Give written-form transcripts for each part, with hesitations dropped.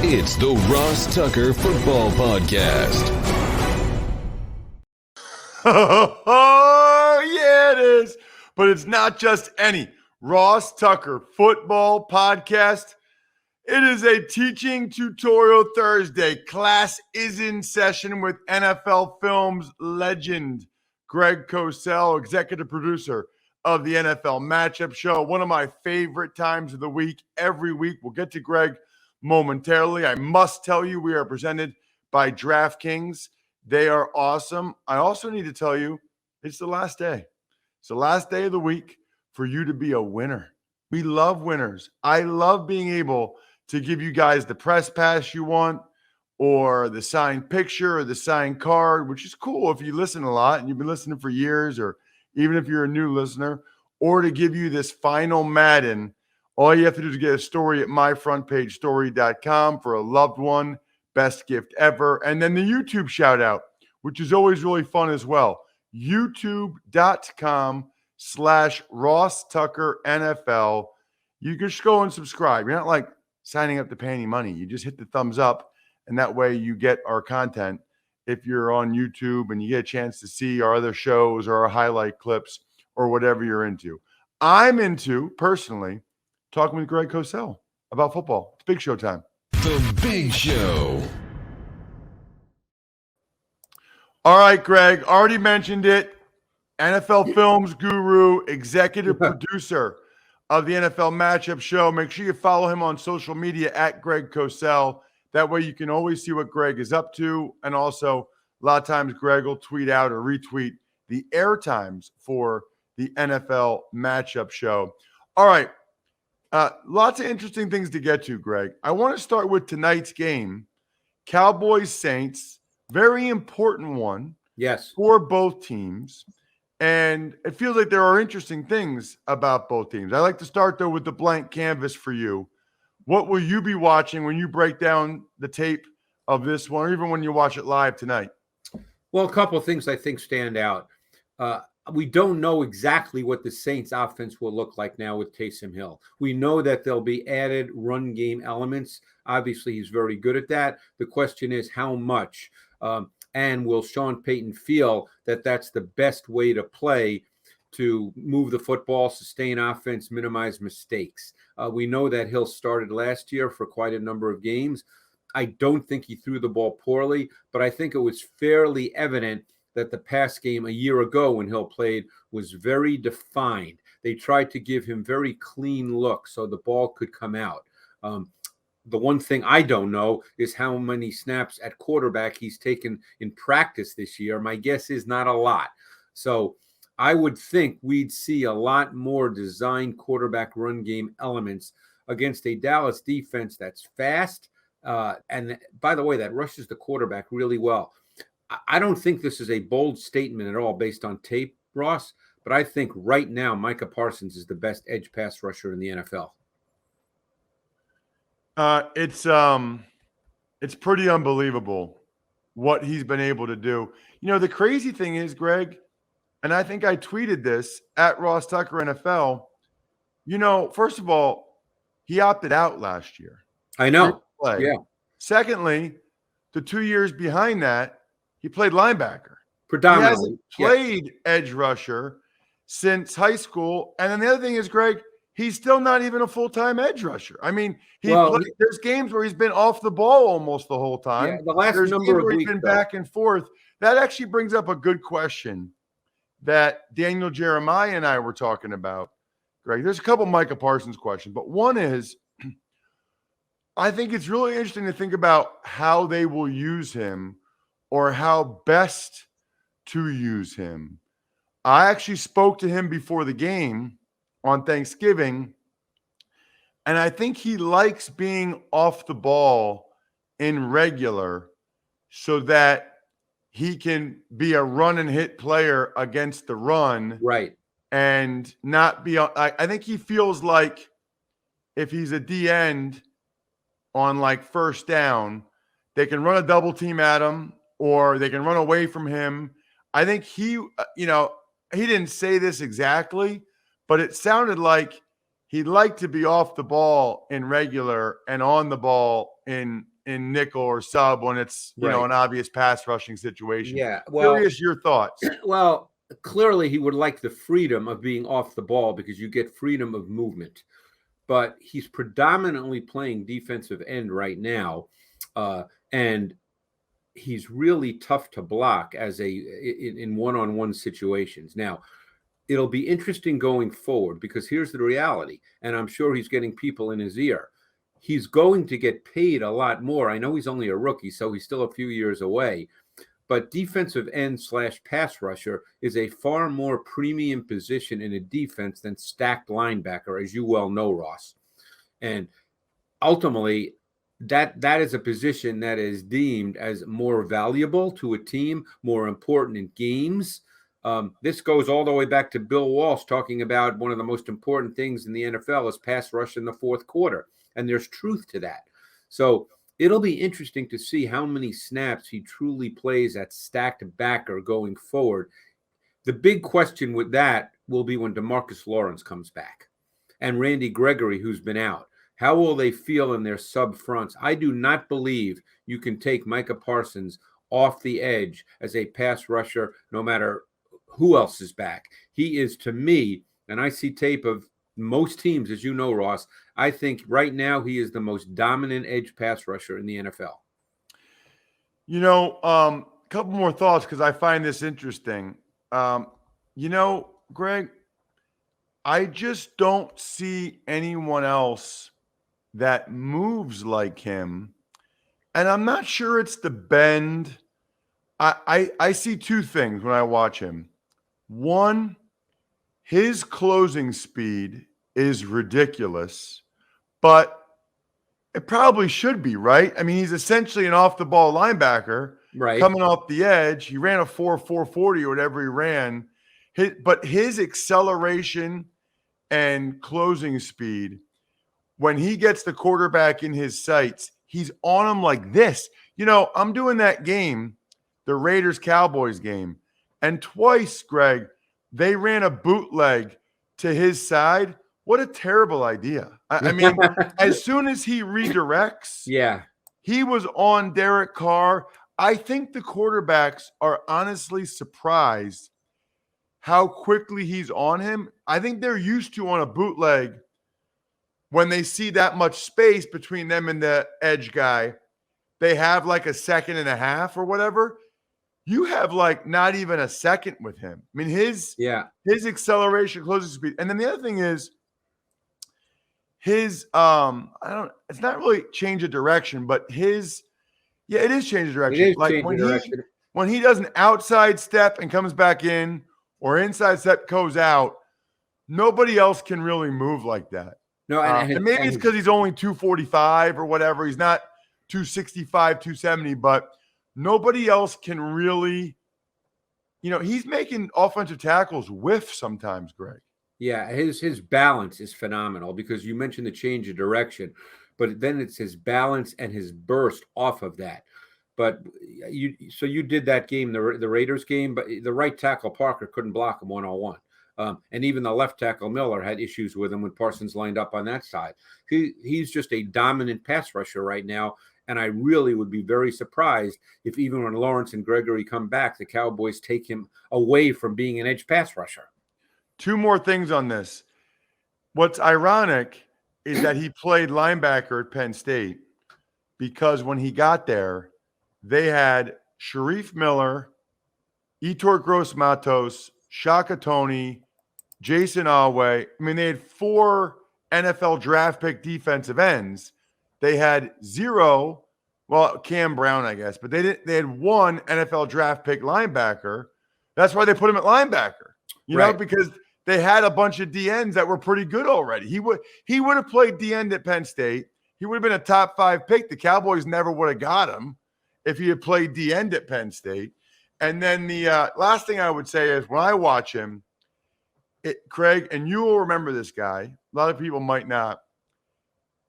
It's the Ross Tucker Football Podcast. Oh, yeah, it is. But it's not just any Ross Tucker Football Podcast. It is a teaching tutorial Thursday. Class is in session with NFL Films legend Greg Cosell, executive producer of the NFL Matchup Show. One of my favorite times of the week, every week. We'll get to Greg momentarily. I must tell you, we are presented by DraftKings. They are awesome. I also need to tell you, it's the last day. It's the last day of the week for you to be a winner. We love winners. I love being able to give you guys the press pass you want, or the signed picture, or the signed card, which is cool if you listen a lot and you've been listening for years, or even if you're a new listener, or to give you this final Madden. All you have to do is get a story at myfrontpagestory.com for a loved one. Best gift ever. And then the YouTube shout out, which is always really fun as well. YouTube.com/Ross Tucker NFL. You can just go and subscribe. You're not like signing up to pay any money. You just hit the thumbs up, and that way you get our content if you're on YouTube and you get a chance to see our other shows or our highlight clips or whatever you're into. I'm into, personally, talking with Greg Cosell about football. It's Big Show time. The Big Show. All right, Greg, already mentioned it. NFL Films guru, executive producer of the NFL Matchup Show. Make sure you follow him on social media at Greg Cosell. That way you can always see what Greg is up to. And also, a lot of times Greg will tweet out or retweet the air times for the NFL Matchup Show. All right. Lots of interesting things to get to, Greg. I want to start with tonight's game. Cowboys-Saints, very important one. Yes. For both teams. And it feels like there are interesting things about both teams. I like to start, though, with the blank canvas for you. What will you be watching when you break down the tape of this one, or even when you watch it live tonight? Well, a couple of things I think stand out. We don't know exactly what the Saints offense will look like now with Taysom Hill. We know that there'll be added run game elements. Obviously, he's very good at that. The question is how much, and will Sean Payton feel that that's the best way to play to move the football, sustain offense, minimize mistakes? We know that Hill started last year for quite a number of games. I don't think he threw the ball poorly, but I think it was fairly evident that the pass game a year ago when Hill played was very defined. They tried to give him very clean looks so the ball could come out. The one thing I don't know is how many snaps at quarterback he's taken in practice this year. My guess is not a lot. So I would think we'd see a lot more designed quarterback run game elements against a Dallas defense that's fast. And by the way, that rushes the quarterback really well. I don't think this is a bold statement at all based on tape, Ross, but I think right now Micah Parsons is the best edge pass rusher in the NFL. It's pretty unbelievable what he's been able to do. You know, the crazy thing is, Greg, and I think I tweeted this at Ross Tucker NFL. You know, first of all, he opted out last year. I know. Yeah. Secondly, the 2 years behind that, he played linebacker. Predominantly. He hasn't played edge rusher since high school. And then the other thing is, Greg, he's still not even a full-time edge rusher. I mean, there's games where he's been off the ball almost the whole time. Yeah, the last there's number of weeks weeks, he's been back and forth. That actually brings up a good question that Daniel Jeremiah and I were talking about, Greg. There's a couple Micah Parsons questions, but one is, I think it's really interesting to think about how they will use him or how best to use him. I actually spoke to him before the game on Thanksgiving, and I think he likes being off the ball in regular so that he can be a run and hit player against the run. Right. And not be, I think he feels like if he's a D end on like first down, they can run a double team at him or they can run away from him. I think he didn't say this exactly, but it sounded like he'd like to be off the ball in regular and on the ball in in nickel or sub when it's, Right. an obvious pass rushing situation. Yeah. Well, Curious your thoughts. well, clearly he would like the freedom of being off the ball because you get freedom of movement. But he's predominantly playing defensive end right now, and he's really tough to block in one-on-one situations. Now, it'll be interesting going forward because here's the reality, and I'm sure he's getting people in his ear. He's going to get paid a lot more. I know he's only a rookie, so he's still a few years away. But defensive end / pass rusher is a far more premium position in a defense than stacked linebacker, as you well know, Ross. And ultimately, that is a position that is deemed as more valuable to a team, more important in games. This goes all the way back to Bill Walsh talking about one of the most important things in the NFL is pass rush in the fourth quarter. And there's truth to that. So it'll be interesting to see how many snaps he truly plays at stacked backer going forward. The big question with that will be when DeMarcus Lawrence comes back and Randy Gregory, who's been out. How will they feel in their sub fronts? I do not believe you can take Micah Parsons off the edge as a pass rusher, no matter who else is back. He is, to me, and I see tape of most teams, as you know, Ross, I think right now he is the most dominant edge pass rusher in the NFL. A couple more thoughts because I find this interesting. Greg, I just don't see anyone else that moves like him. And I'm not sure it's the bend. I see two things when I watch him. One, his closing speed is ridiculous, but it probably should be, right? I mean, he's essentially an off-the-ball linebacker coming off the edge. He ran a 4.40 or whatever he ran. But his acceleration and closing speed, when he gets the quarterback in his sights, he's on him like this. I'm doing that game, the Raiders-Cowboys game, and twice, Greg, they ran a bootleg to his side. What a terrible idea. I mean, as soon as he redirects, he was on Derek Carr. I think the quarterbacks are honestly surprised how quickly he's on him. I think they're used to on a bootleg when they see that much space between them and the edge guy, they have like a second and a half or whatever. You have like not even a second with him. I mean, his acceleration, closing speed. And then the other thing is his it's not really change of direction, but it is change of direction. It is like change of direction. When he does an outside step and comes back in, or inside step goes out, nobody else can really move like that. No, and maybe it's because he's only 245 or whatever. He's not 265, 270, but nobody else can really, he's making offensive tackles whiff sometimes, Greg. Yeah, his balance is phenomenal because you mentioned the change of direction, but then it's his balance and his burst off of that. But you did that game, the Raiders game, but the right tackle Parker couldn't block him 1-on-1. And even the left tackle Miller had issues with him when Parsons lined up on that side. He's just a dominant pass rusher right now, and I really would be very surprised if even when Lawrence and Gregory come back, the Cowboys take him away from being an edge pass rusher. Two more things on this. What's ironic is that he played linebacker at Penn State because when he got there, they had Sharif Miller, Etor Gross-Matos, Shaka Toney, Jason Alway. I mean, they had 4 NFL draft pick defensive ends. They had 0, Cam Brown, I guess, but they had 1 NFL draft pick linebacker. That's why they put him at linebacker, because they had a bunch of D ends that were pretty good already. He would have played D end at Penn State. He would have been a top 5 pick. The Cowboys never would have got him if he had played D end at Penn State. And then the last thing I would say is when I watch him, Craig, and you will remember this guy. A lot of people might not.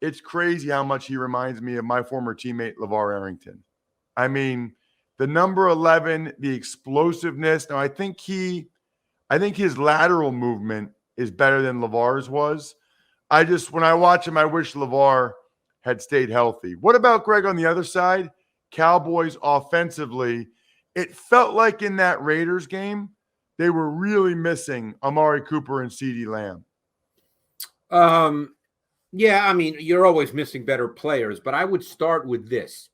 It's crazy how much he reminds me of my former teammate, LeVar Arrington. I mean, the number 11, the explosiveness. Now, I think his lateral movement is better than LeVar's was. When I watch him, I wish LeVar had stayed healthy. What about, Greg, on the other side? Cowboys offensively, it felt like in that Raiders game, they were really missing Amari Cooper and CeeDee Lamb. Yeah, I mean, you're always missing better players, but I would start with this.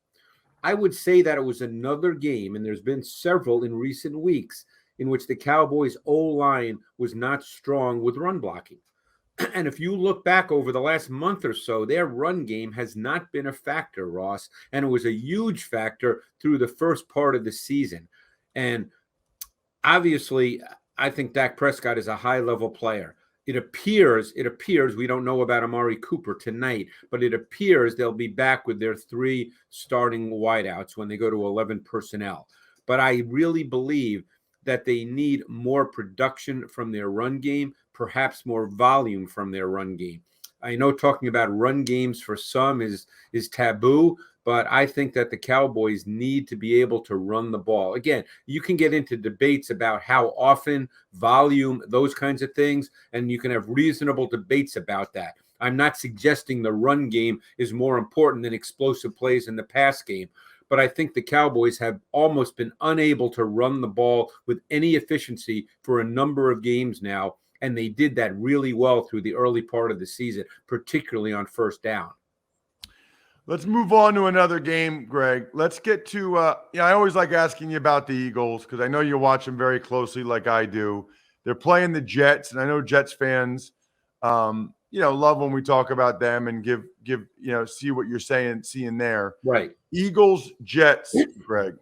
I would say that it was another game, and there's been several in recent weeks, in which the Cowboys' O-line was not strong with run blocking. And if you look back over the last month or so, their run game has not been a factor, Ross. And it was a huge factor through the first part of the season. And obviously, I think Dak Prescott is a high-level player. It appears, we don't know about Amari Cooper tonight, but it appears they'll be back with their 3 starting wideouts when they go to 11 personnel. But I really believe that they need more production from their run game, perhaps more volume from their run game. I know talking about run games for some is taboo, but I think that the Cowboys need to be able to run the ball. Again, you can get into debates about how often, volume, those kinds of things, and you can have reasonable debates about that. I'm not suggesting the run game is more important than explosive plays in the pass game, but I think the Cowboys have almost been unable to run the ball with any efficiency for a number of games now, and they did that really well through the early part of the season, particularly on first down. Let's move on to another game, Greg. Let's get to I always like asking you about the Eagles because I know you watch them very closely like I do. They're playing the Jets, and I know Jets fans love when we talk about them and give see what you're seeing there. Right. Eagles, Jets, Greg.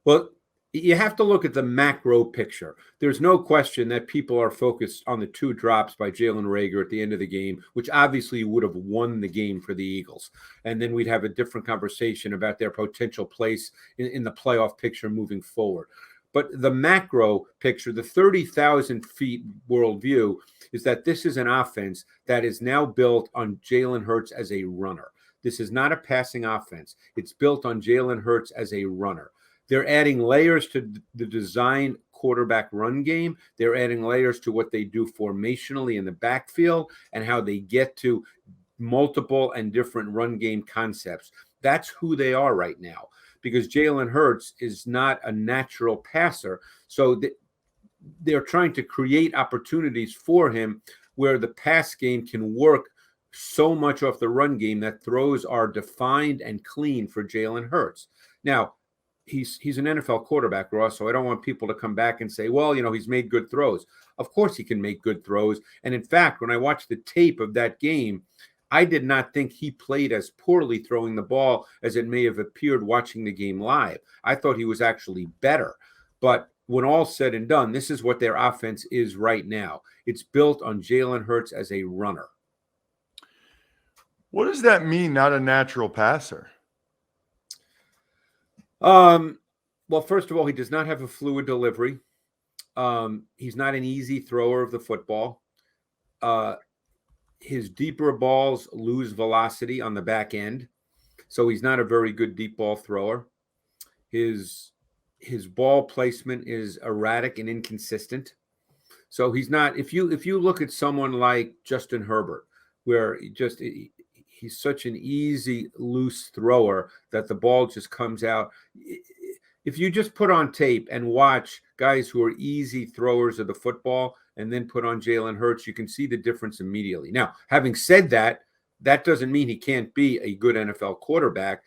Well, you have to look at the macro picture. There's no question that people are focused on the 2 drops by Jalen Reagor at the end of the game, which obviously would have won the game for the Eagles. And then we'd have a different conversation about their potential place in the playoff picture moving forward. But the macro picture, the 30,000 feet worldview, is that this is an offense that is now built on Jalen Hurts as a runner. This is not a passing offense. It's built on Jalen Hurts as a runner. They're adding layers to the design quarterback run game. They're adding layers to what they do formationally in the backfield and how they get to multiple and different run game concepts. That's who they are right now, because Jalen Hurts is not a natural passer. So they're trying to create opportunities for him where the pass game can work so much off the run game that throws are defined and clean for Jalen Hurts. Now, he's an NFL quarterback, Ross, so I don't want people to come back and say, well, he's made good throws. Of course he can make good throws. And in fact, when I watched the tape of that game, I did not think he played as poorly throwing the ball as it may have appeared watching the game live. I thought he was actually better. But when all's said and done, this is what their offense is right now. It's built on Jalen Hurts as a runner. What does that mean, not a natural passer? Well, first of all, he does not have a fluid delivery. He's not an easy thrower of the football. His deeper balls lose velocity on the back end, so he's not a very good deep ball thrower. His ball placement is erratic and inconsistent. So he's not. If you look at someone like Justin Herbert, where he's such an easy, loose thrower that the ball just comes out. If you just put on tape and watch guys who are easy throwers of the football and then put on Jalen Hurts, you can see the difference immediately. Now, having said that, that doesn't mean he can't be a good NFL quarterback,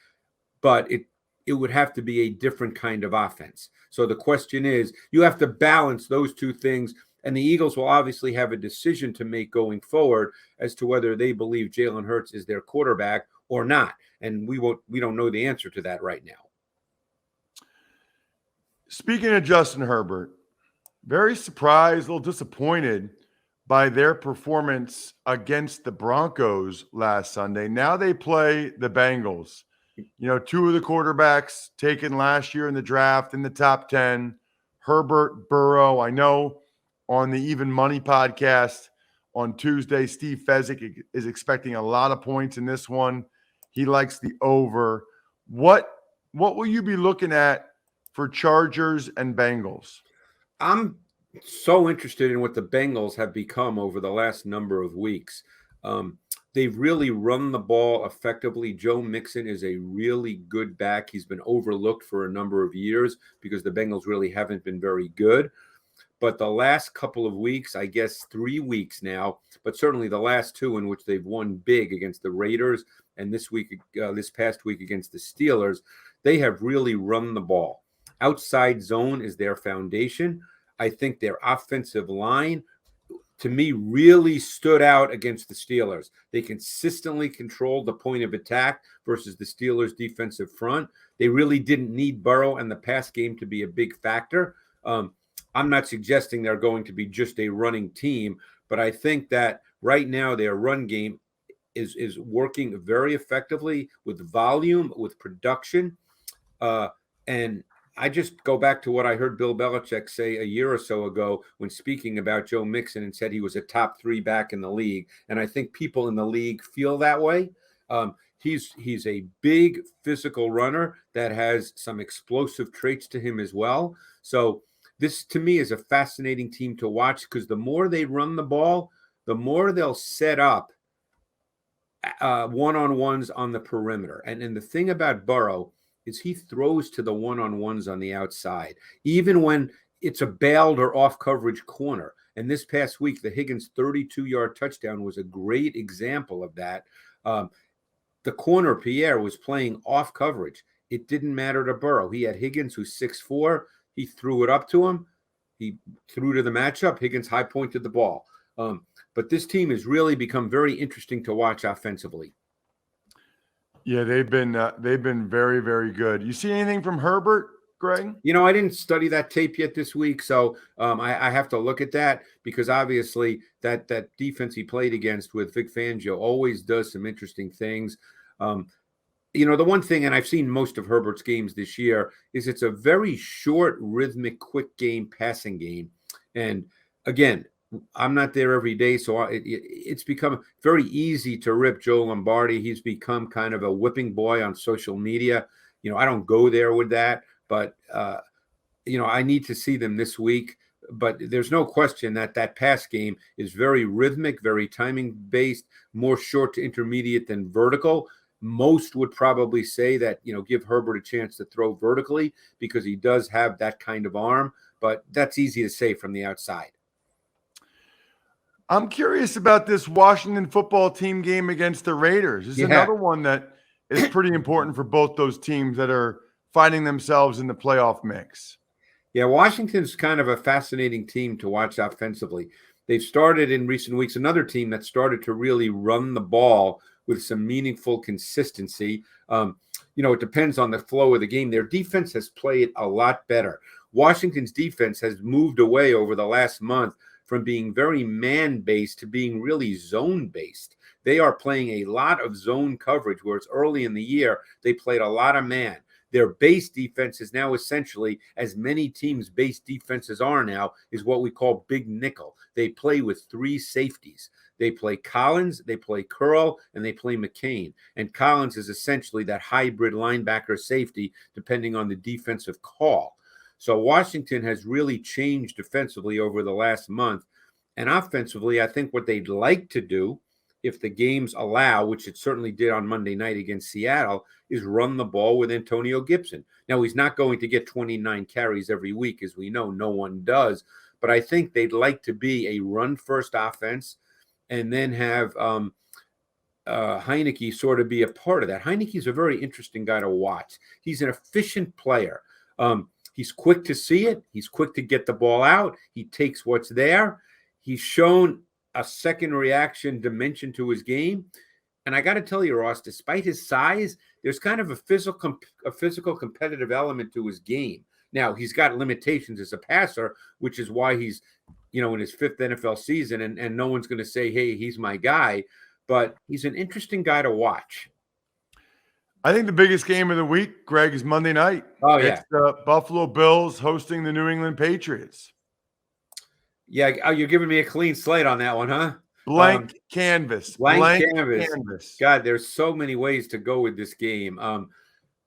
but it would have to be a different kind of offense. So the question is, you have to balance those two things. And the Eagles will obviously have a decision to make going forward as to whether they believe Jalen Hurts is their quarterback or not. And we don't know the answer to that right now. Speaking of Justin Herbert, very surprised, a little disappointed by their performance against the Broncos last Sunday. Now they play the Bengals. 2 of the quarterbacks taken last year in the draft in the top 10, Herbert, Burrow. I know on the Even Money podcast on Tuesday, Steve Fezzik is expecting a lot of points in this one. He likes the over. What will you be looking at for Chargers and Bengals? I'm so interested in what the Bengals have become over the last number of weeks. They've really run the ball effectively. Joe Mixon is a really good back. He's been overlooked for a number of years because the Bengals really haven't been very good. But the last couple of weeks, I guess 3 weeks now, but certainly the last two in which they've won big against the Raiders and this past week against the Steelers, they have really run the ball. Outside zone is their foundation. I think their offensive line, to me, really stood out against the Steelers. They consistently controlled the point of attack versus the Steelers' defensive front. They really didn't need Burrow and the pass game to be a big factor. I'm not suggesting they're going to be just a running team, but I think that right now their run game is working very effectively with volume, with production. And I just go back to what I heard Bill Belichick say a year or so ago when speaking about Joe Mixon and said he was a top 3 back in the league. And I think people in the league feel that way. He's a big physical runner that has some explosive traits to him as well. So this, to me, is a fascinating team to watch because the more they run the ball, the more they'll set up one-on-ones on the perimeter. And the thing about Burrow is he throws to the one-on-ones on the outside, even when it's a bailed or off coverage corner. And this past week, the Higgins 32-yard touchdown was a great example of that. The corner, Pierre, was playing off coverage. It didn't matter to Burrow. He had Higgins, who's 6'4". He threw it up to him. He threw to the matchup. Higgins high-pointed the ball. But this team has really become very interesting to watch offensively. Yeah, they've been very, very good. You see anything from Herbert, Greg? I didn't study that tape yet this week, so I have to look at that because obviously that defense he played against with Vic Fangio always does some interesting things. The one thing, and I've seen most of Herbert's games this year, is it's a very short, rhythmic, quick game, passing game. And again, I'm not there every day, so it's become very easy to rip Joe Lombardi. He's become kind of a whipping boy on social media. I don't go there with that, but, I need to see them this week. But there's no question that pass game is very rhythmic, very timing-based, more short to intermediate than vertical. Most would probably say that, give Herbert a chance to throw vertically because he does have that kind of arm, but that's easy to say from the outside. I'm curious about this Washington football team game against the Raiders. This is another one that is pretty important for both those teams that are finding themselves in the playoff mix. Yeah, Washington's kind of a fascinating team to watch offensively. They've started in recent weeks, another team that started to really run the ball with some meaningful consistency. It depends on the flow of the game. Their defense has played a lot better. Washington's defense has moved away over the last month from being very man-based to being really zone-based. They are playing a lot of zone coverage, whereas early in the year, they played a lot of man. Their base defense is now essentially, as many teams' base defenses are now, is what we call big nickel. They play with 3 safeties. They play Collins, they play Curl, and they play McCain. And Collins is essentially that hybrid linebacker safety, depending on the defensive call. So Washington has really changed defensively over the last month. And offensively, I think what they'd like to do, if the games allow, which it certainly did on Monday night against Seattle, is run the ball with Antonio Gibson. Now, he's not going to get 29 carries every week, as we know. No one does. But I think they'd like to be a run-first offense and then have Heineke sort of be a part of that. Heineke's a very interesting guy to watch. He's an efficient player. He's quick to see it. He's quick to get the ball out. He takes what's there. He's shown a second reaction dimension to his game. And I got to tell you, Ross, despite his size, there's kind of a physical competitive element to his game. Now, he's got limitations as a passer, which is why he's, in his 5th NFL season, and no one's going to say, hey, he's my guy. But he's an interesting guy to watch. I think the biggest game of the week, Greg, is Monday night. Oh, yeah. It's the Buffalo Bills hosting the New England Patriots. Yeah, you're giving me a clean slate on that one, huh? Blank canvas. Blank canvas. God, there's so many ways to go with this game.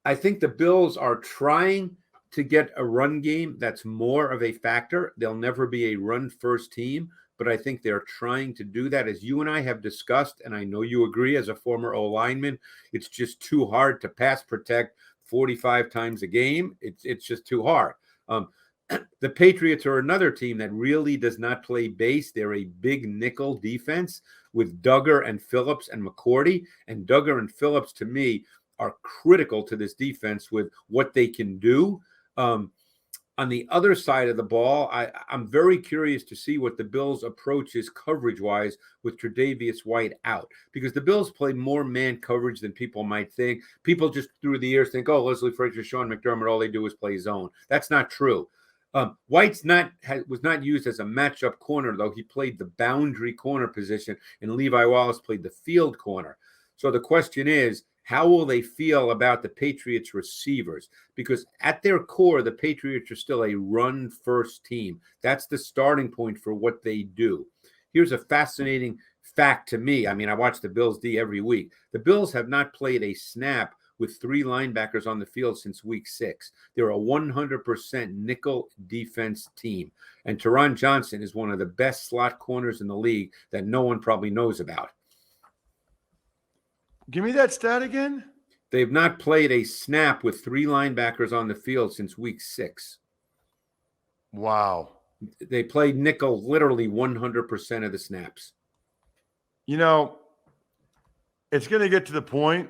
I think the Bills are trying to get a run game that's more of a factor. They'll never be a run-first team, but I think they're trying to do that, as you and I have discussed, and I know you agree as a former O-lineman. It's just too hard to pass protect 45 times a game. It's just too hard. The Patriots are another team that really does not play base. They're a big nickel defense with Duggar and Phillips and McCourty. And Duggar and Phillips, to me, are critical to this defense with what they can do. On the other side of the ball, I'm very curious to see what the Bills' approach is coverage-wise with Tre'Davious White out, because the Bills play more man coverage than people might think. People just through the years think, oh, Leslie Frazier, Sean McDermott, all they do is play zone. That's not true. White's was not used as a matchup corner, though. He played the boundary corner position, and Levi Wallace played the field corner. So the question is, how will they feel about the Patriots receivers? Because at their core, the Patriots are still a run-first team. That's the starting point for what they do. Here's a fascinating fact to me. I mean, I watch the Bills D every week. The Bills have not played a snap with 3 linebackers on the field since week 6. They're a 100% nickel defense team. And Teron Johnson is one of the best slot corners in the league that no one probably knows about. Give me that stat again. They've not played a snap with 3 linebackers on the field since week 6. Wow. They played nickel literally 100% of the snaps. You know, it's going to get to the point,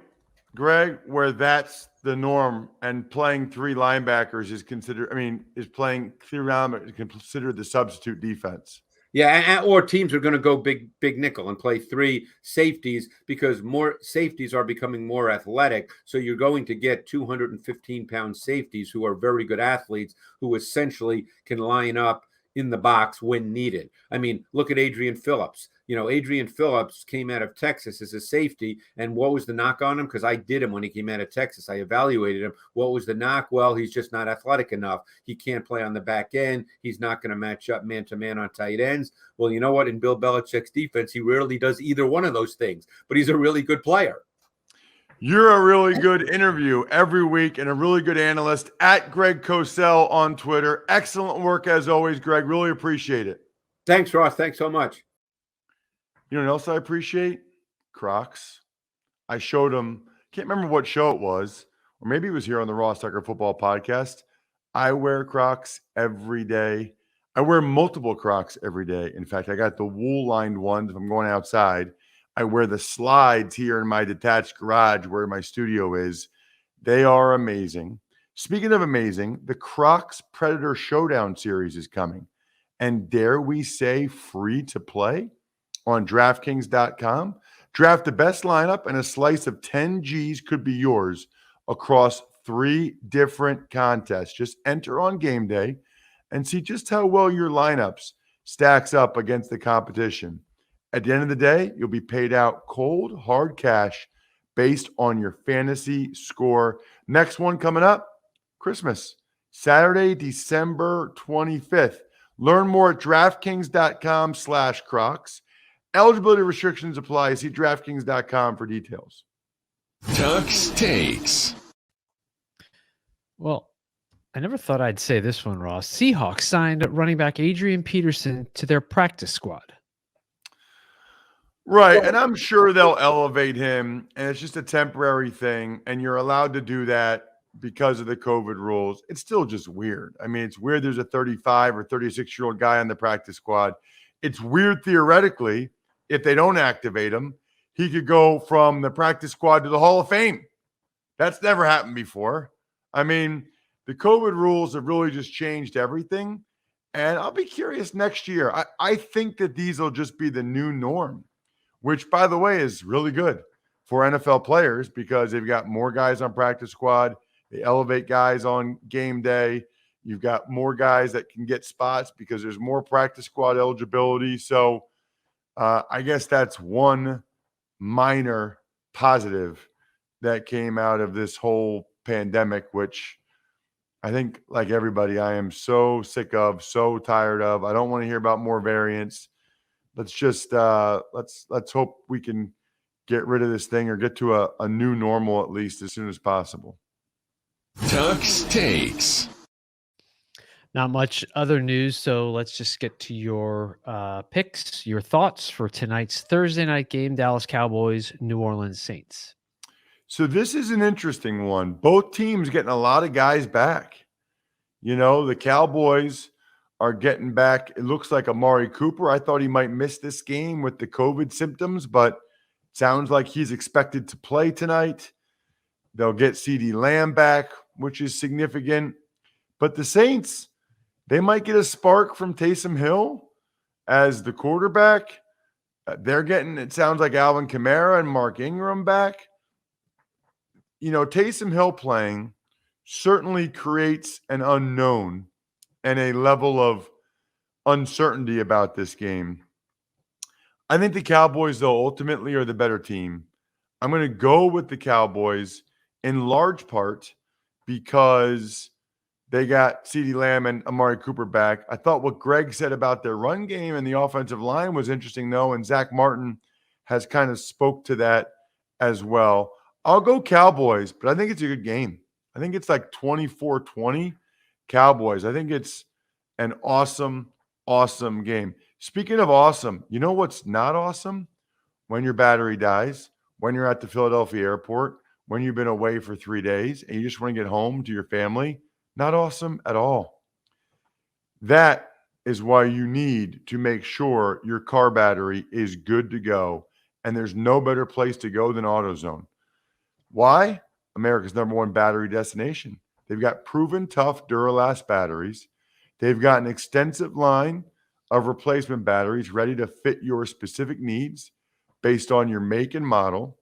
Greg, where that's the norm, and playing 3 linebackers is considered, is playing 3 linebackers considered the substitute defense. Yeah, or teams are going to go big nickel and play 3 safeties, because more safeties are becoming more athletic. So you're going to get 215-pound safeties who are very good athletes who essentially can line up in the box when needed. I mean, look at Adrian Phillips. Adrian Phillips came out of Texas as a safety, and what was the knock on him? Because I did him when he came out of Texas. I evaluated him. What was the knock? Well, he's just not athletic enough. He can't play on the back end. He's not going to match up man-to-man on tight ends. Well, you know what? In Bill Belichick's defense, he rarely does either one of those things, but he's a really good player. You're a really good interview every week and a really good analyst at Greg Cosell on Twitter. Excellent work as always, Greg. Really appreciate it. Thanks, Ross. Thanks so much. You know what else I appreciate? Crocs. I showed him, can't remember what show it was, or maybe it was here on the Ross Tucker Football Podcast. I wear Crocs every day. I wear multiple Crocs every day. In fact, I got the wool-lined ones if I'm going outside. I wear the slides here in my detached garage where my studio is. They are amazing. Speaking of amazing, the Crocs Predator Showdown series is coming. And dare we say free to play on DraftKings.com. Draft the best lineup, and a slice of 10 G's could be yours across 3 different contests. Just enter on game day and see just how well your lineups stacks up against the competition. At the end of the day, you'll be paid out cold, hard cash based on your fantasy score. Next one coming up, Christmas, Saturday, December 25th. Learn more at DraftKings.com/Crocs. Eligibility restrictions apply. See DraftKings.com for details. Tuck's Takes. Well, I never thought I'd say this one, Ross. Seahawks signed running back Adrian Peterson to their practice squad. Right, and I'm sure they'll elevate him, and it's just a temporary thing, and you're allowed to do that because of the COVID rules. It's still just weird. I mean, it's weird there's a 35 or 36-year-old guy on the practice squad. It's weird theoretically if they don't activate him. He could go from the practice squad to the Hall of Fame. That's never happened before. I mean, the COVID rules have really just changed everything, and I'll be curious next year. I think that these will just be the new norm, which, by the way, is really good for NFL players because they've got more guys on practice squad. They elevate guys on game day. You've got more guys that can get spots because there's more practice squad eligibility. So I guess that's one minor positive that came out of this whole pandemic, which I think, like everybody, I am so sick of, so tired of. I don't want to hear about more variants. Let's just let's hope we can get rid of this thing or get to a new normal at least as soon as possible. Tuck's Takes. Not much other news, so let's just get to your picks, your thoughts for tonight's Thursday night game, Dallas Cowboys, New Orleans Saints. So this is an interesting one. Both teams getting a lot of guys back. The Cowboys are getting back. It looks like Amari Cooper. I thought he might miss this game with the COVID symptoms, but it sounds like he's expected to play tonight. They'll get CeeDee Lamb back, which is significant. But the Saints, they might get a spark from Taysom Hill as the quarterback. They're getting, it sounds like, Alvin Kamara and Mark Ingram back. Taysom Hill playing certainly creates an unknown and a level of uncertainty about this game. I think the Cowboys, though, ultimately are the better team. I'm going to go with the Cowboys in large part because they got CeeDee Lamb and Amari Cooper back. I thought what Greg said about their run game and the offensive line was interesting, though, and Zach Martin has kind of spoke to that as well. I'll go Cowboys, but I think it's a good game. I think it's like 24-20 Cowboys. I think it's an awesome, awesome game. Speaking of awesome, you know what's not awesome? When your battery dies, when you're at the Philadelphia airport, when you've been away for 3 days and you just want to get home to your family. Not awesome at all. That is why you need to make sure your car battery is good to go. And there's no better place to go than AutoZone. Why? America's #1 battery destination. They've got proven tough Duralast batteries. They've got an extensive line of replacement batteries ready to fit your specific needs based on your make and model.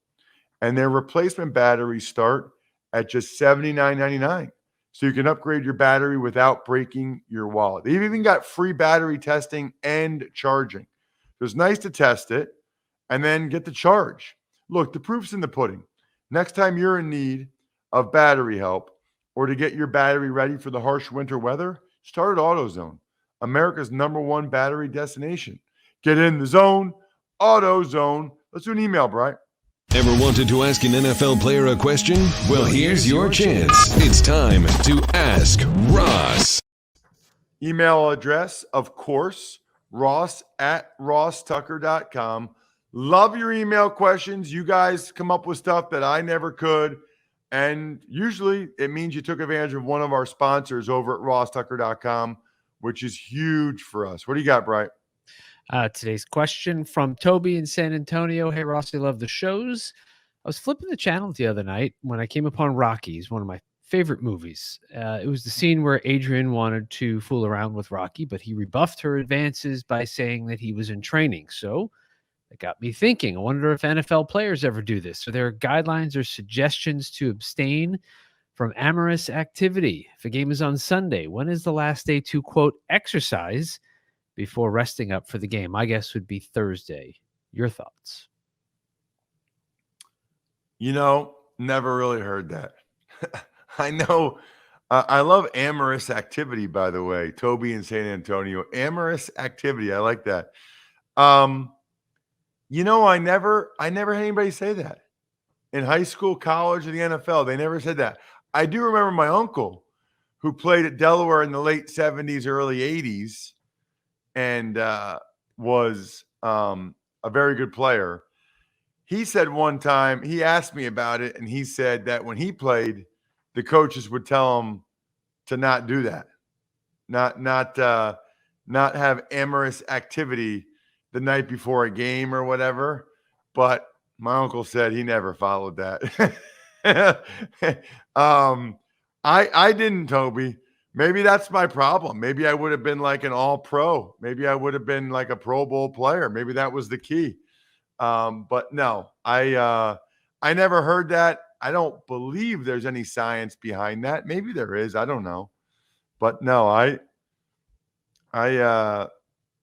And their replacement batteries start at just $79.99. So you can upgrade your battery without breaking your wallet. They've even got free battery testing and charging. So it's nice to test it and then get the charge. Look, the proof's in the pudding. Next time you're in need of battery help or to get your battery ready for the harsh winter weather, start at AutoZone, America's #1 battery destination. Get in the zone, AutoZone. Let's do an email, Brian. Ever wanted to ask an NFL player a question? Well, here's your chance. It's time to Ask Ross. Email address, of course, ross@rosstucker.com. Love your email questions. You guys come up with stuff that I never could. And usually it means you took advantage of one of our sponsors over at rosstucker.com, which is huge for us. What do you got, Bright? Today's question from Toby in San Antonio. Hey, Ross, I love the shows. I was flipping the channel the other night when I came upon Rockies, one of my favorite movies. It was the scene where Adrian wanted to fool around with Rocky, but he rebuffed her advances by saying that he was in training. So it got me thinking. I wonder if NFL players ever do this. Are there guidelines or suggestions to abstain from amorous activity? If a game is on Sunday, when is the last day to, quote, exercise before resting up for the game? My guess would be Thursday. Your thoughts? Never really heard that. I know. I love amorous activity, by the way. Toby in San Antonio. Amorous activity. I like that. I never had anybody say that. In high school, college, or the NFL, they never said that. I do remember my uncle who played at Delaware in the late 70s, early 80s, and was a very good player. He said one time, he asked me about it, and he said that when he played, the coaches would tell him to not do that, not have amorous activity the night before a game or whatever. But my uncle said he never followed that. I didn't, Toby. Maybe that's my problem. Maybe I would have been like an all-pro. Maybe I would have been like a Pro Bowl player. Maybe that was the key. But no, I never heard that. I don't believe there's any science behind that. Maybe there is. I don't know. But no,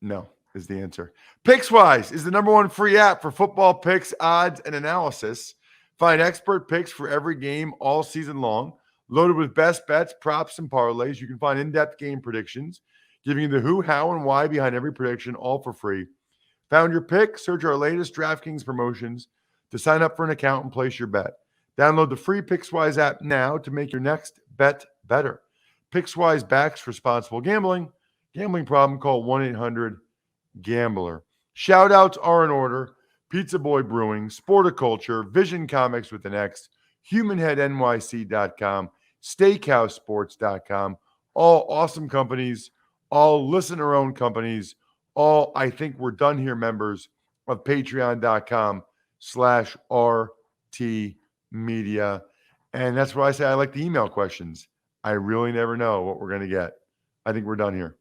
no is the answer. PicksWise is the #1 free app for football picks, odds, and analysis. Find expert picks for every game all season long. Loaded with best bets, props, and parlays. You can find in-depth game predictions, giving you the who, how, and why behind every prediction, all for free. Found your pick? Search our latest DraftKings promotions to sign up for an account and place your bet. Download the free PicksWise app now to make your next bet better. PicksWise backs for responsible gambling. Gambling problem, call 1-800-GAMBLER. Shout-outs are in order. Pizza Boy Brewing, Sporticulture, Vision Comics with an X, HumanHeadNYC.com, SteakhouseSports.com. All awesome companies, all listener-owned companies, all I think we're done here members of Patreon.com/RT Media. And that's why I say I like the email questions. I really never know what we're going to get. I think we're done here.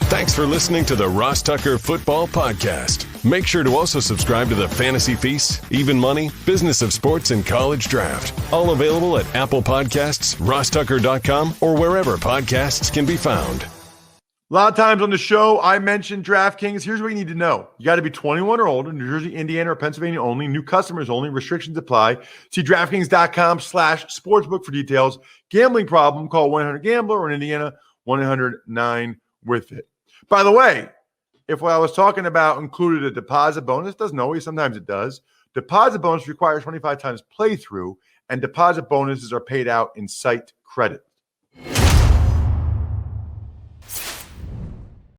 Thanks for listening to the Ross Tucker Football Podcast. Make sure to also subscribe to the Fantasy Feast, Even Money, Business of Sports, and College Draft. All available at Apple Podcasts, rosstucker.com, or wherever podcasts can be found. A lot of times on the show, I mentioned DraftKings. Here's what you need to know. You got to be 21 or older, New Jersey, Indiana, or Pennsylvania only. New customers only. Restrictions apply. See DraftKings.com/sportsbook for details. Gambling problem, call 1-800-GAMBLER, or in Indiana, 1-800-9-WITH-IT. By the way, if what I was talking about included a deposit bonus, doesn't always, sometimes it does. Deposit bonus requires 25 times playthrough, and deposit bonuses are paid out in site credit.